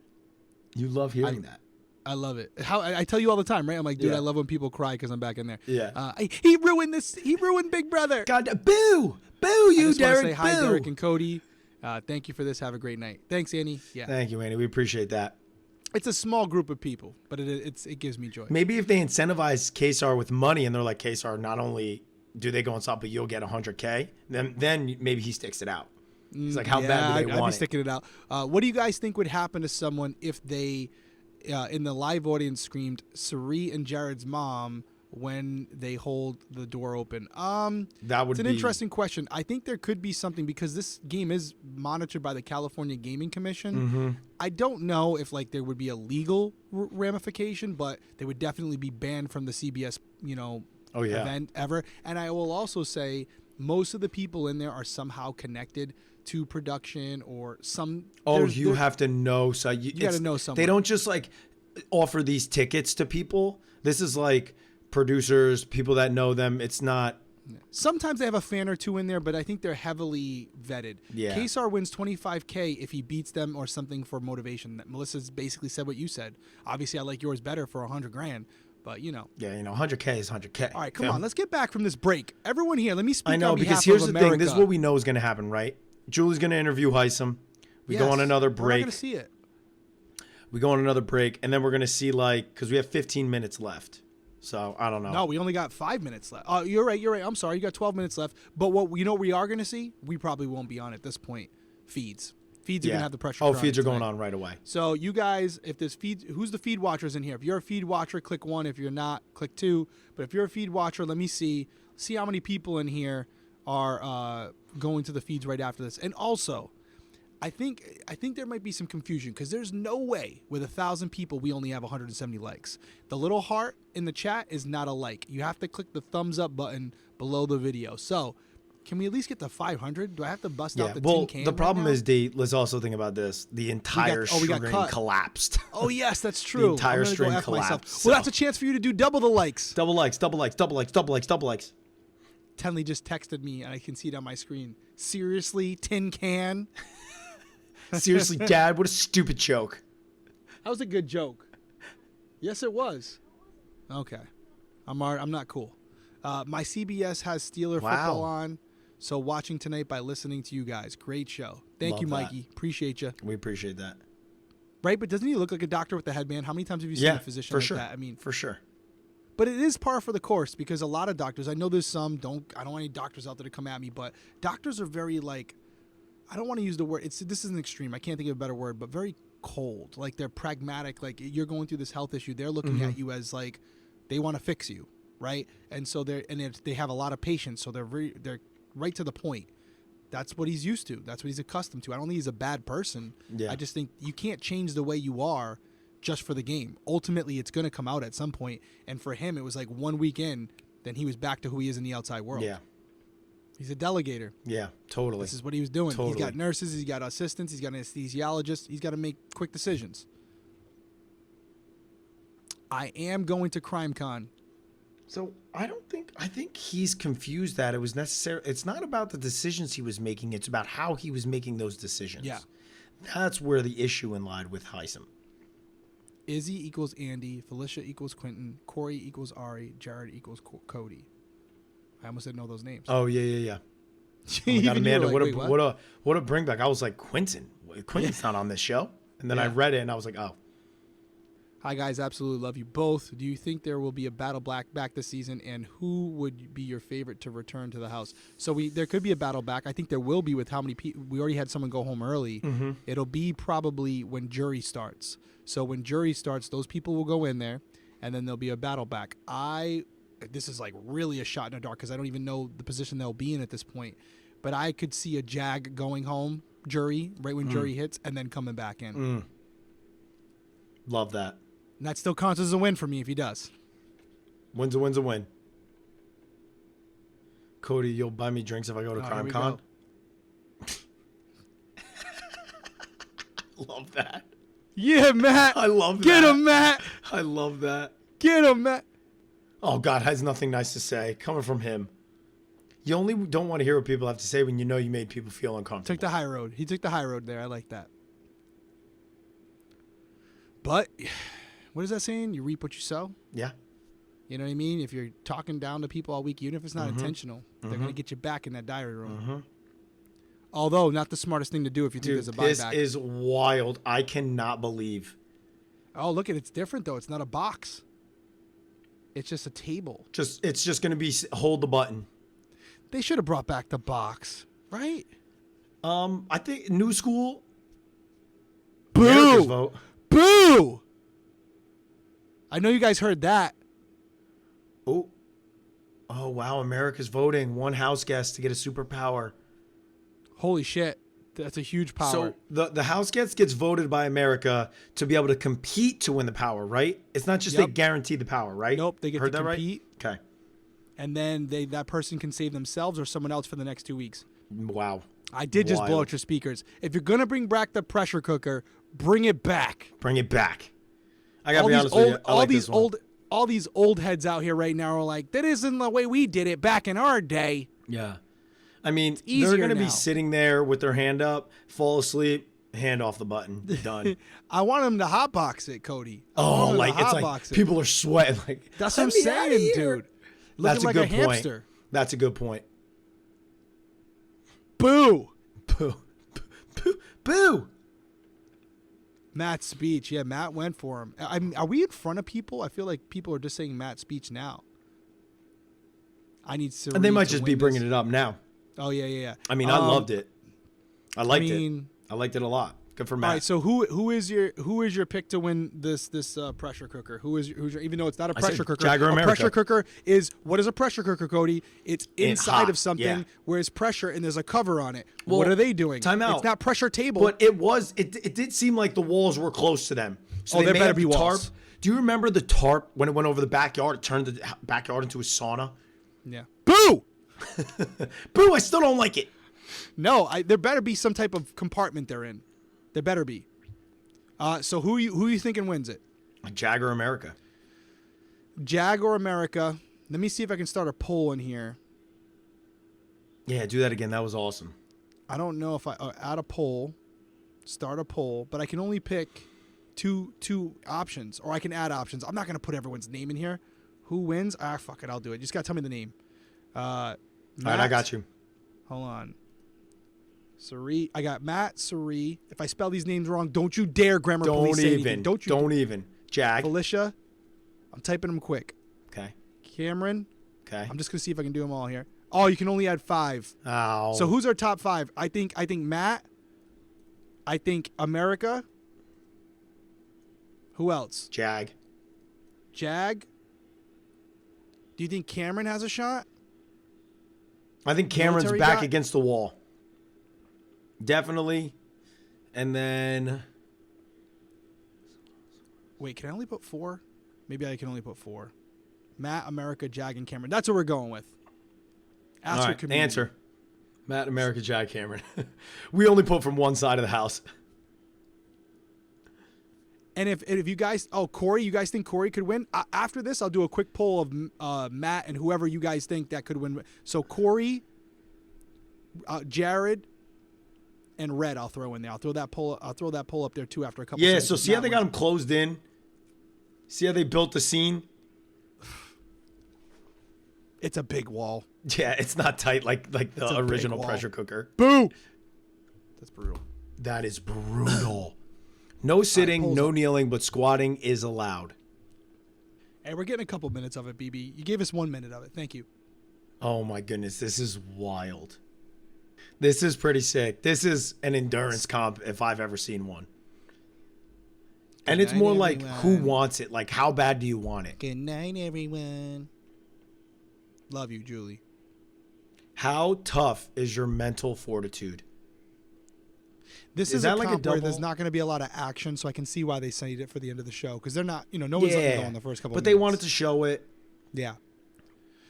You love hearing that. I love it. How I tell you all the time, right? I'm like, dude, Yeah. I love when people cry because I'm back in there. Yeah. He ruined this. He ruined Big Brother. God, boo, I you, just want to Derrick. say hi, boo. Derrick and Cody. Thank you for this. Have a great night. Thanks, Annie. Yeah, Thank you, Andy. We appreciate that. it's a small group of people, but it gives me joy. Maybe if they incentivize Kesar with money and they're like, Kesar, not only do they go on top, but you'll get $100K, then maybe he sticks it out. He's like, how bad do they I'd be want it? sticking it out. What do you guys think would happen to someone if they, in the live audience, screamed Suri and Jared's mom when they hold the door open? That would it's an be interesting question. I think there could be something because this game is monitored by the California Gaming Commission. I don't know if like there would be a legal ramification, but they would definitely be banned from the CBS, event ever. And I will also say most of the people in there are somehow connected to production or some. you have to know. So you got to know someone. They don't just like offer these tickets to people. This is like producers, people that know them. It's not. Sometimes they have a fan or two in there, but I think they're heavily vetted. Yeah. Kesar wins $25K if he beats them or something for motivation. Melissa's basically said what you said. Obviously, I like yours better for $100,000, but Yeah, 100K is 100K. All right, come on, let's get back from this break. Everyone here, let me speak. I know, on because behalf here's of the America. thing. This is what we know is going to happen, right? Julie's going to interview Hisam. We go on another We're not break. going to see it. We go on another break, and then we're going to see because we have 15 minutes left. So I don't know. No, we only got 5 minutes left. Oh, you're right. I'm sorry. You got 12 minutes left. But what we are going to see, we probably won't be on at this point. Feeds are going to have the pressure. Feeds are going on right away. So you guys, if there's who's the feed watchers in here? If you're a feed watcher, click 1. If you're not, click 2. But if you're a feed watcher, let me see how many people in here are going to the feeds right after this. And also, I think there might be some confusion because there's no way with 1,000 people we only have 170 likes. The little heart in the chat is not a like. You have to click the thumbs up button below the video. So can we at least get to 500? Do I have to bust out the tin can? The problem right now? is, let's also think about this. The entire we got screen cut. collapsed. Oh yes, that's true. entire I'm gonna stream go F collapsed, myself. so- Well, that's a chance for you to do double the likes. Double likes. Tenley just texted me, and I can see it on my screen. Seriously, tin can? Seriously, Dad, what a stupid joke. That was a good joke. Yes, it was. Okay. I'm not cool. My CBS has Steeler football on, so watching tonight by listening to you guys. Great show. Thank you, Love that. Mikey. Appreciate you. We appreciate that. Right, but doesn't he look like a doctor with a headband? How many times have you seen a physician for like sure. that? I mean, for sure. but it is par for the course because a lot of doctors, I know there's some, I don't want any doctors out there to come at me, but doctors are very like, I don't want to use the word, this is an extreme, I can't think of a better word, but very cold. Like they're pragmatic, like you're going through this health issue, they're looking at you as like, they want to fix you, right? And so they have a lot of patience, so they're right to the point. That's what he's used to. That's what he's accustomed to. I don't think he's a bad person. Yeah. I just think you can't change the way you are just for the game. Ultimately, it's going to come out at some point. And for him, it was like 1 week in, then he was back to who he is in the outside world. Yeah. He's a delegator. Yeah, totally. This is what he was doing. Totally. He's got nurses, he's got assistants, he's got an anesthesiologist. He's got to make quick decisions. I am going to CrimeCon. So I think he's confused that it was necessary. It's not about the decisions he was making. It's about how he was making those decisions. Yeah. That's where the issue lied with Hisam. Izzy equals Andy, Felicia equals Quentin, Corey equals Ari, Jared equals Cody. I almost didn't know those names. Oh yeah. Oh my God, Amanda, what a bring back. I was like, Quentin. Quentin's not on this show. And then I read it and I was like, oh. Hi guys, absolutely love you both. Do you think there will be a battle back this season, and who would be your favorite to return to the house? So there could be a battle back. I think there will be with how many people. We already had someone go home early. Mm-hmm. It'll be probably when jury starts. So when jury starts, those people will go in there, and then there'll be a battle back. This is like really a shot in the dark because I don't even know the position they'll be in at this point. But I could see a Jag going home jury right when jury hits, and then coming back in. Love that. And that still counts as a win for me if he does. Win's a win. Cody, you'll buy me drinks if I go to CrimeCon? Love that. Yeah, Matt. I love that. Get him, Matt. I love that. Get him, Matt. Oh, God, has nothing nice to say. Coming from him. You only don't want to hear what people have to say when you know you made people feel uncomfortable. Took the high road. He took the high road there. I like that. But what is that saying? You reap what you sow? Yeah. You know what I mean? If you're talking down to people all week, even if it's not intentional, they're going to get you back in that diary room. Although, not the smartest thing to do if you think there's a buyback. This is wild. I cannot believe. Oh, look, it's different, though. It's not a box. It's just a table. It's just going to be hold the button. They should have brought back the box, right? I think new school. Boo! America's vote. Boo! I know you guys heard that. Oh, wow. America's voting. One house guest to get a superpower. Holy shit. That's a huge power. So the house guest gets voted by America to be able to compete to win the power, right? It's not just they guarantee the power, right? Nope, they get Heard to that compete. Right? Okay. And then that person can save themselves or someone else for the next 2 weeks. Wow. I did just blow out your speakers. If you're going to bring back the pressure cooker, bring it back. Bring it back. I got to be honest with you. All these old heads out here right now are like, that isn't the way we did it back in our day. Yeah. I mean, they're going to be sitting there with their hand up, fall asleep, hand off the button, done. I want them to hotbox it, Cody. Oh, like it's like people are sweating. Like that's what I'm saying, dude. That's a like good a hamster. Point. That's a good point. Boo. Boo. Boo. Boo. Matt's speech. Yeah, Matt went for him. I mean, are we in front of people? I feel like people are just saying Matt's speech now. I need Siri. And they might just be bringing it up now. Oh, yeah. I mean, I loved it. I liked it. I liked it a lot. Good for Matt. All right, so who is your pick to win this pressure cooker? Who's your, even though it's not a pressure cooker, Jagger America. Pressure cooker is, what is a pressure cooker, Cody? It's inside of something where it's pressure and there's a cover on it. Well, what are they doing? Time out. It's not pressure table. But it did seem like the walls were close to them. So there better be walls. Tarp. Do you remember the tarp when it went over the backyard? It turned the backyard into a sauna. Yeah. Boo! Boo! I still don't like it. No, there better be some type of compartment they're in. There better be. So who you thinking wins it? Jagger America. Jag or America? Let me see if I can start a poll in here. Yeah, do that again. That was awesome. I don't know if I add a poll, start a poll, but I can only pick two options, or I can add options. I'm not gonna put everyone's name in here. Who wins? Fuck it, I'll do it. You just gotta tell me the name. All right, I got you. Hold on. Sari. I got Matt, Sari. If I spell these names wrong, don't you dare grammar police say anything. Don't even. Jag. Felicia. I'm typing them quick. Okay. Cameron. Okay. I'm just gonna see if I can do them all here. Oh, you can only add 5. Oh. So who's our top 5? I think Matt. I think America. Who else? Jag. Jag. Do you think Cameron has a shot? I think Cameron's Military back guy? against the wall. Definitely. And then... Wait, can I only put 4? Maybe I can only put 4. Matt, America, Jag, and Cameron. That's what we're going with. All right, answer. Matt, America, Jack Cameron. We only put from one side of the house. And if you guys, Corey, you guys think Corey could win? After this, I'll do a quick poll of Matt and whoever you guys think that could win. So Corey, Jared, and Red, I'll throw in there. I'll throw that poll up there too after a couple. Yeah. seconds. So see how they got him closed in. See how they built the scene. It's a big wall. Yeah, it's not tight like the original wall. pressure cooker. Boo! That's brutal. That is brutal. No sitting, no kneeling, but squatting is allowed. Hey, we're getting a couple minutes of it, BB. You gave us 1 minute of it. Thank you. Oh my goodness, this is wild. This is pretty sick. This is an endurance comp if I've ever seen one. And it's more like who wants it? Like how bad do you want it? Good night, everyone. Love you, Julie. How tough is your mental fortitude? This is a comp where there's not going to be a lot of action, so I can see why they saved it for the end of the show because they're not, no one's going to go on the first couple. But of they minutes. wanted to show it. Yeah.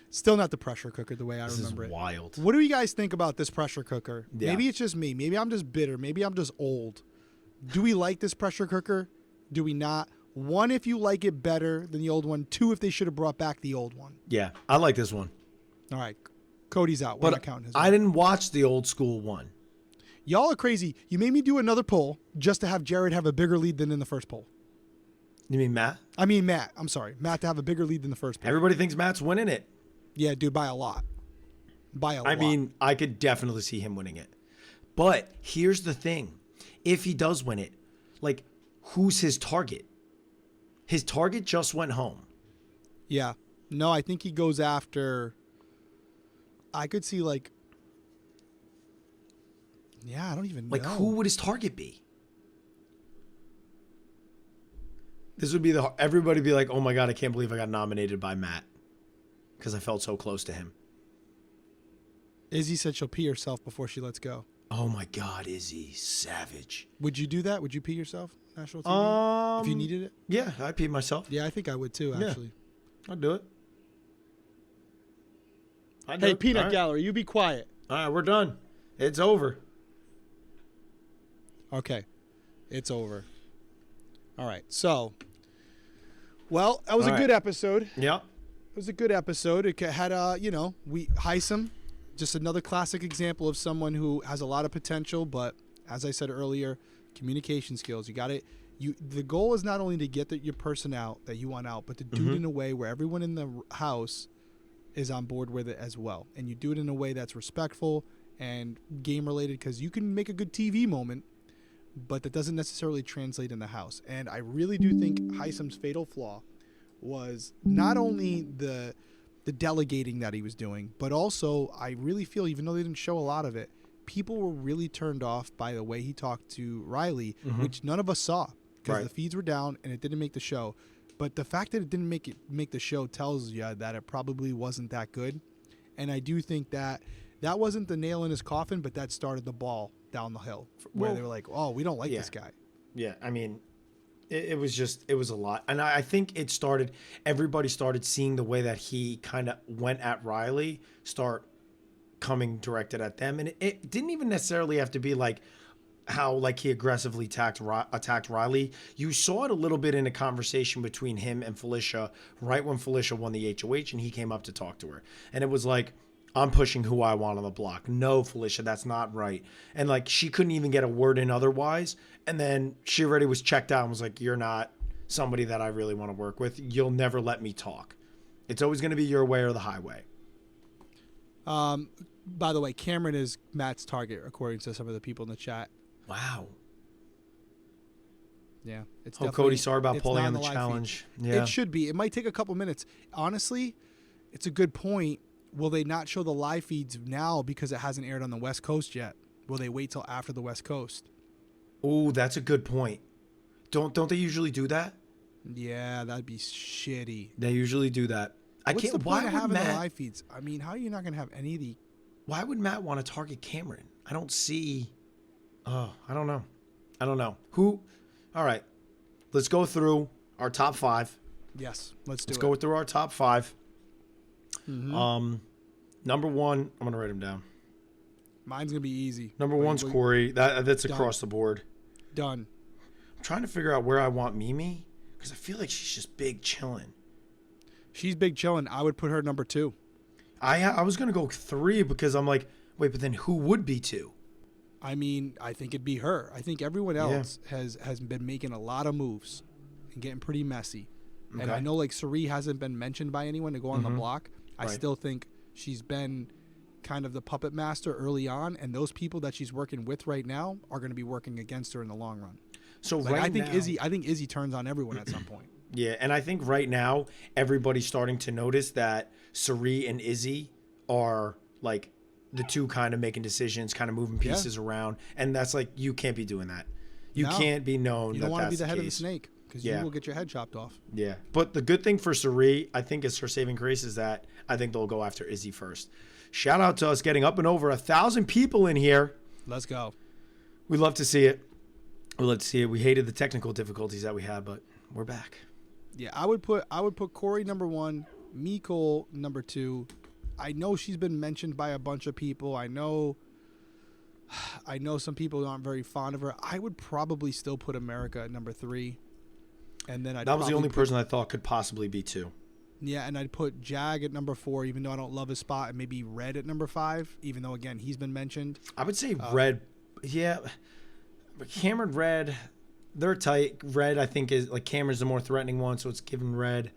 Still not the pressure cooker the way I remember it. This is wild. What do you guys think about this pressure cooker? Yeah. Maybe it's just me. Maybe I'm just bitter. Maybe I'm just old. Do we like this pressure cooker? Do we not? 1, if you like it better than the old one. 2, if they should have brought back the old one. Yeah, I like this one. All right. Cody's out. We're not counting his one. I didn't watch the old school one. Y'all are crazy. You made me do another poll just to have Jared have a bigger lead than in the first poll. You mean Matt? I mean, Matt. I'm sorry. Matt to have a bigger lead than the first poll. Everybody thinks Matt's winning it. Yeah, dude, by a lot. By a lot. I mean, I could definitely see him winning it. But here's the thing. If he does win it, like, who's his target? His target just went home. Yeah. No, I think he goes after. I could see like. Yeah, I don't even know. Like, who would his target be? This would be everybody be like, oh my God, I can't believe I got nominated by Matt. Because I felt so close to him. Izzy said she'll pee herself before she lets go. Oh my God, Izzy, savage. Would you do that? Would you pee yourself? National TV? If you needed it? Yeah, I peed myself. Yeah, I think I would too, actually. I'd do it. Hey, Peanut Gallery, you be quiet. All right, we're done. It's over. Okay. It's over. All right. So, well, that was a good episode. Yeah. It was a good episode. It had, Hisam, just another classic example of someone who has a lot of potential, but as I said earlier, communication skills. You got it. The goal is not only to get your person out that you want out, but to do it in a way where everyone in the house is on board with it as well. And you do it in a way that's respectful and game related, because you can make a good TV moment, but that doesn't necessarily translate in the house. And I really do think Hisam's fatal flaw was not only the delegating that he was doing, but also I really feel, even though they didn't show a lot of it, people were really turned off by the way he talked to Riley, which none of us saw because the feeds were down and it didn't make the show. But the fact that it didn't make the show tells you that it probably wasn't that good. And I do think that wasn't the nail in his coffin, but that started the ball down the hill where they were like, oh, we don't like this guy. Yeah, I mean, it was a lot. And I think everybody started seeing the way that he kind of went at Riley start coming directed at them. And it didn't even necessarily have to be like how like he aggressively attacked Riley. You saw it a little bit in a conversation between him and Felicia right when Felicia won the HOH and he came up to talk to her. And it was like, I'm pushing who I want on the block. No, Felicia, that's not right. And like she couldn't even get a word in otherwise. And then she already was checked out and was like, you're not somebody that I really want to work with. You'll never let me talk. It's always going to be your way or the highway. By the way, Cameron is Matt's target, according to some of the people in the chat. Wow. Yeah. It's Cody, sorry about it's pulling not on the live challenge. feed. Yeah. It should be. It might take a couple minutes. Honestly, it's a good point. Will they not show the live feeds now because it hasn't aired on the West Coast yet? Will they wait till after the West Coast? Oh, that's a good point. Don't they usually do that? Yeah, that'd be shitty. They usually do that. What's the point of having the live feeds? I mean, how are you not going to have any of the... Why would Matt want to target Cameron? I don't see... Oh, I don't know. Who? All right. Let's go through our top 5. Yes, let's go through our top 5. Mm-hmm. Number 1, I'm going to write them down. Mine's gonna be easy. Number one's Corey. That's across the board. Done. I'm trying to figure out where I want Mimi because I feel like she's just big chilling. She's big chilling. I would put her number 2. I was gonna go 3 because I'm like, wait, but then who would be 2? I mean, I think it'd be her. I think everyone else has been making a lot of moves and getting pretty messy. Okay. And I know like Sari hasn't been mentioned by anyone to go on the block. I still think she's been kind of the puppet master early on, and those people that she's working with right now are going to be working against her in the long run. So like, I think Izzy turns on everyone at some point. Yeah, and I think right now everybody's starting to notice that Sari and Izzy are like the two kind of making decisions, kind of moving pieces around, and that's like you can't be doing that. You can't be known. You don't want to be the head of the snake because you will get your head chopped off. Yeah, but the good thing for Sari, I think, is her saving grace is that I think they'll go after Izzy first. Shout out to us getting up and over 1,000 people in here. Let's go. We love to see it. We love to see it. We hated the technical difficulties that we had, but we're back. Yeah, I would put Corey number 1, Miko number 2. I know she's been mentioned by a bunch of people. I know some people aren't very fond of her. I would probably still put America at number 3. And then that was the only person I thought could possibly be 2. Yeah, and I'd put Jag at number 4, even though I don't love his spot, and maybe Red at number 5, even though, again, he's been mentioned. I would say Red, but Cameron, Red, they're tight. Red, I think, is like Cameron's the more threatening one, so it's given Red.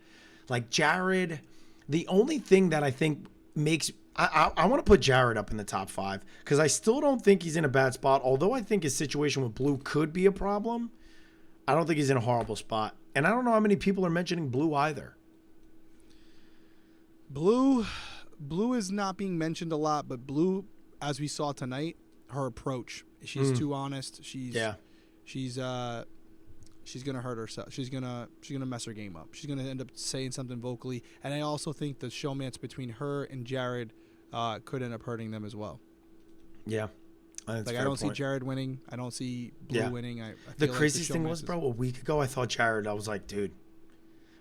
Like Jared, the only thing that I think makes I want to put Jared up in the top 5 because I still don't think he's in a bad spot, although I think his situation with Blue could be a problem. I don't think he's in a horrible spot, and I don't know how many people are mentioning Blue either. Blue is not being mentioned a lot, but Blue, as we saw tonight, her approach, she's too honest. She's gonna hurt herself. She's gonna mess her game up. She's gonna end up saying something vocally, and I also think the showmance between her and Jared could end up hurting them as well. Yeah, I don't see Jared winning. I don't see Blue winning. I the craziest thing was, bro, a week ago I thought Jared. I was like, dude,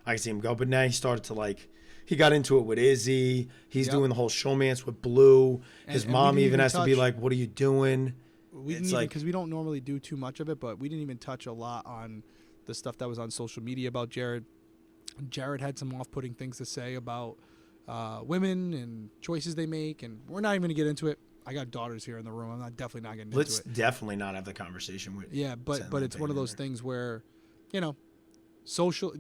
I can see him go, but now he started to like. He got into it with Izzy. He's doing the whole showmance with Blue. His mom even has to be like, "What are you doing?" We didn't even, because we don't normally do too much of it, but we didn't even touch a lot on the stuff that was on social media about Jared. Jared had some off-putting things to say about women and choices they make, and we're not even going to get into it. I got daughters here in the room. I'm definitely not getting into it. Let's definitely not have the conversation with. Yeah, but it's one of those things where, social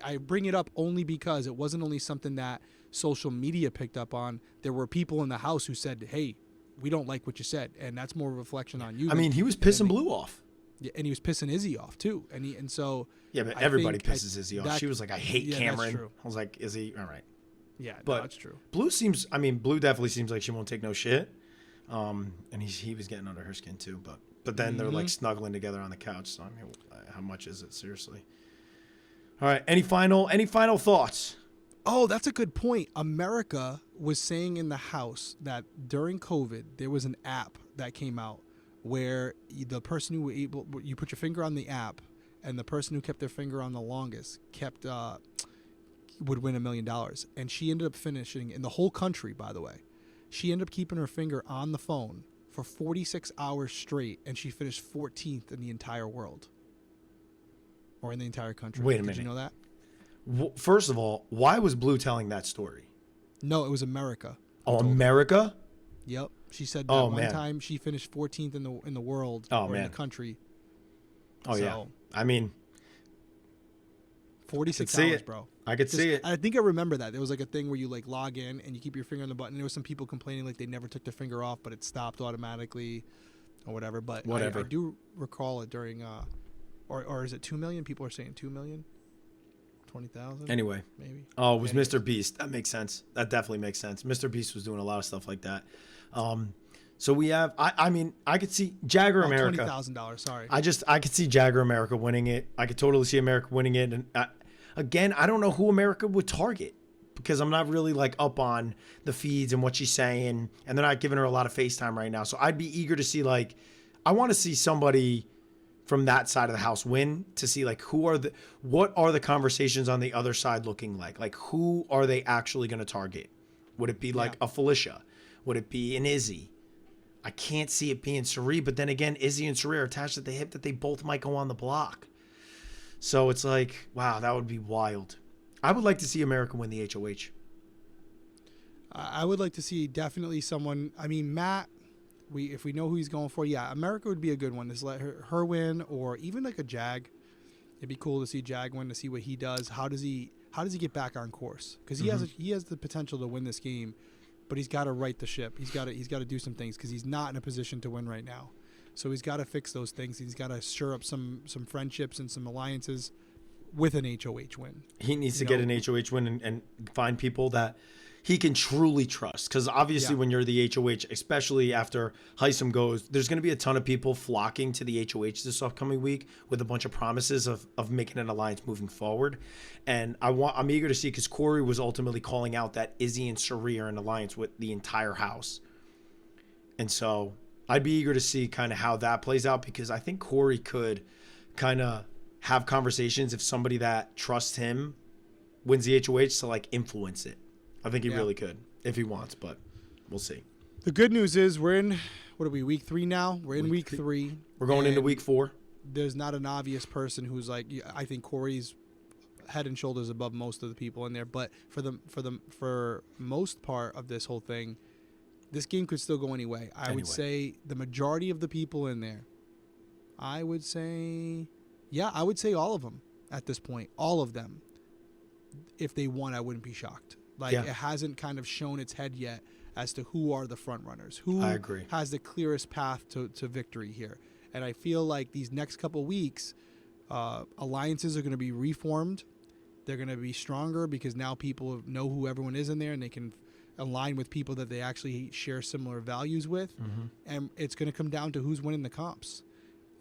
I bring it up only because it wasn't only something that social media picked up on. There were people in the house who said, "Hey, we don't like what you said," and that's more of a reflection on you. I mean, he was pissing Blue off. Yeah, and he was pissing Izzy off too. And so but everybody pisses Izzy off. She was like, "I hate Cameron." That's true. I was like, "Izzy, all right." Yeah, but that's true. Blue definitely seems like she won't take no shit. And he was getting under her skin too. But then they're like snuggling together on the couch. So I mean, how much is it seriously? All right. Any final thoughts? Oh, that's a good point. America was saying in the house that during COVID, there was an app that came out where the person who you put your finger on the app, and the person who kept their finger on the longest would win $1 million. And she ended up finishing in the whole country, by the way. She ended up keeping her finger on the phone for 46 hours straight, and she finished 14th in the entire world. Or in the entire country. Wait a minute. Did you know that? First of all, why was Blue telling that story? No, it was America. Oh, America? Yep. She said that one time she finished 14th in the world in the country. Oh, yeah. I mean, 46 hours, bro. I could see it. I think I remember that. There was like a thing where you like log in and you keep your finger on the button. There was some people complaining like they never took their finger off, but it stopped automatically or whatever. But I do recall it during... Or is it 2 million? People are saying 2 million, 20,000. Anyway, maybe. Oh, it was Mr. Beast. That makes sense. That definitely makes sense. Mr. Beast was doing a lot of stuff like that. So we have. I mean, I could see Jagger America. $20,000. Sorry. I could see Jagger America winning it. I could totally see America winning it. And again, I don't know who America would target because I'm not really like up on the feeds and what she's saying, and they're not giving her a lot of FaceTime right now. So I'd be eager to see I want to see somebody from that side of the house win to see like what are the conversations on the other side looking like? Like who are they actually going to target? Would it be like a Felicia? Would it be an Izzy? I can't see it being Sari, but then again, Izzy and Sari are attached at the hip that they both might go on the block. So it's like, wow, that would be wild. I would like to see America win the HOH. I would like to see definitely someone. I mean, Matt. If we know who he's going for, yeah, America would be a good one. Just let her win, or even like a Jag. It'd be cool to see Jag win, to see what he does. How does he get back on course? Because he has the potential to win this game, but he's got to right the ship. He's got to do some things because he's not in a position to win right now. So he's got to fix those things. He's got to stir up some friendships and some alliances with an HOH win. He needs to get an HOH win and find people that he can truly trust. Because obviously when you're the HOH, especially after Hisam goes, there's going to be a ton of people flocking to the HOH this upcoming week with a bunch of promises of making an alliance moving forward. And I'm eager to see, because Corey was ultimately calling out that Izzy and Sari are in alliance with the entire house. And so I'd be eager to see kind of how that plays out, because I think Corey could kind of have conversations if somebody that trusts him wins the HOH to like influence it. I think he really could if he wants, but we'll see. The good news is we're in, what are we, week 3 now? We're in week 3. We're going into week 4. There's not an obvious person who's like, I think Corey's head and shoulders above most of the people in there. But for most part of this whole thing, this game could still go any way. I would say the majority of the people in there, I would say all of them at this point, all of them. If they won, I wouldn't be shocked. Like, it hasn't kind of shown its head yet as to who are the front runners, who has the clearest path to victory here. And I feel like these next couple weeks, alliances are going to be reformed. They're going to be stronger because now people know who everyone is in there, and they can align with people that they actually share similar values with. And it's going to come down to who's winning the comps.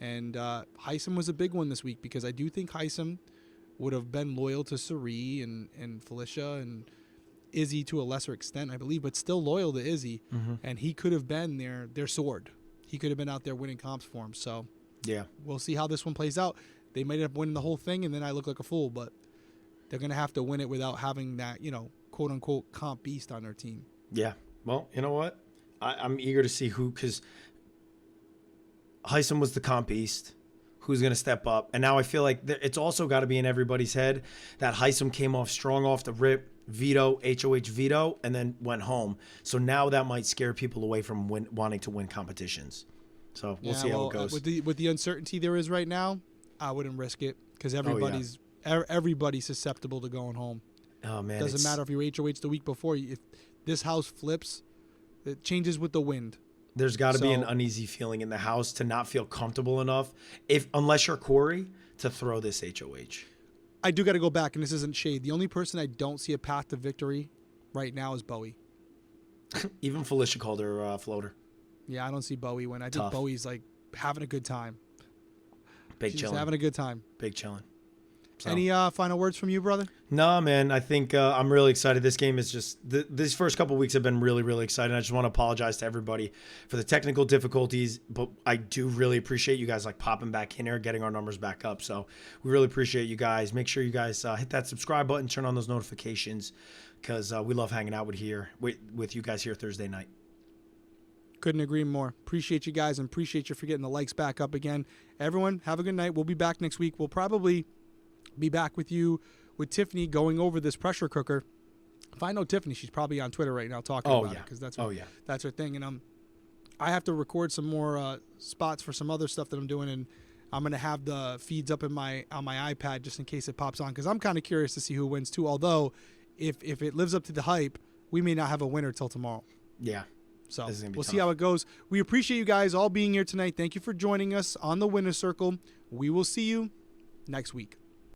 And Hisam was a big one this week, because I do think Hisam would have been loyal to Sari and Felicia and Izzy to a lesser extent, I believe, but still loyal to Izzy. And he could have been their sword. He could have been out there winning comps for him. So yeah, we'll see how this one plays out. They might end up winning the whole thing, and then I look like a fool, but they're going to have to win it without having that, quote unquote comp beast on their team. Yeah. Well, you know what? I'm eager to see who, because Hisam was the comp beast. Who's going to step up? And now I feel like it's also got to be in everybody's head that Hisam came off strong off the rip, veto, HOH veto, and then went home. So now that might scare people away from wanting to win competitions. So we'll see how it goes. With the uncertainty there is right now, I wouldn't risk it, because everybody's susceptible to going home. Oh man, doesn't matter if you're HOH the week before. If this house flips, it changes with the wind. There's got to be an uneasy feeling in the house to not feel comfortable enough, unless you're Corey, to throw this HOH. I do got to go back, and this isn't shade. The only person I don't see a path to victory right now is Bowie. Even Felicia called her floater. Yeah, I don't see Bowie win. I think Bowie's like having a good time. She's having a good time. Big chilling. So. Any final words from you, brother? No, man. I think I'm really excited. This game is just these first couple of weeks have been really, really exciting. I just want to apologize to everybody for the technical difficulties, but I do really appreciate you guys like popping back in here, getting our numbers back up. So we really appreciate you guys. Make sure you guys hit that subscribe button, turn on those notifications, because we love hanging out with you guys here Thursday night. Couldn't agree more. Appreciate you guys, and appreciate you for getting the likes back up again. Everyone, have a good night. We'll be back next week. We'll probably be back with you with Tiffany going over this pressure cooker. If I know Tiffany, she's probably on Twitter right now talking about it, because that's her thing. And I have to record some more spots for some other stuff that I'm doing, and I'm gonna have the feeds up on my iPad just in case it pops on, because I'm kind of curious to see who wins too. Although, if it lives up to the hype, we may not have a winner till tomorrow. Yeah. So we'll see how it goes. We appreciate you guys all being here tonight. Thank you for joining us on the Winner's Circle. We will see you next week.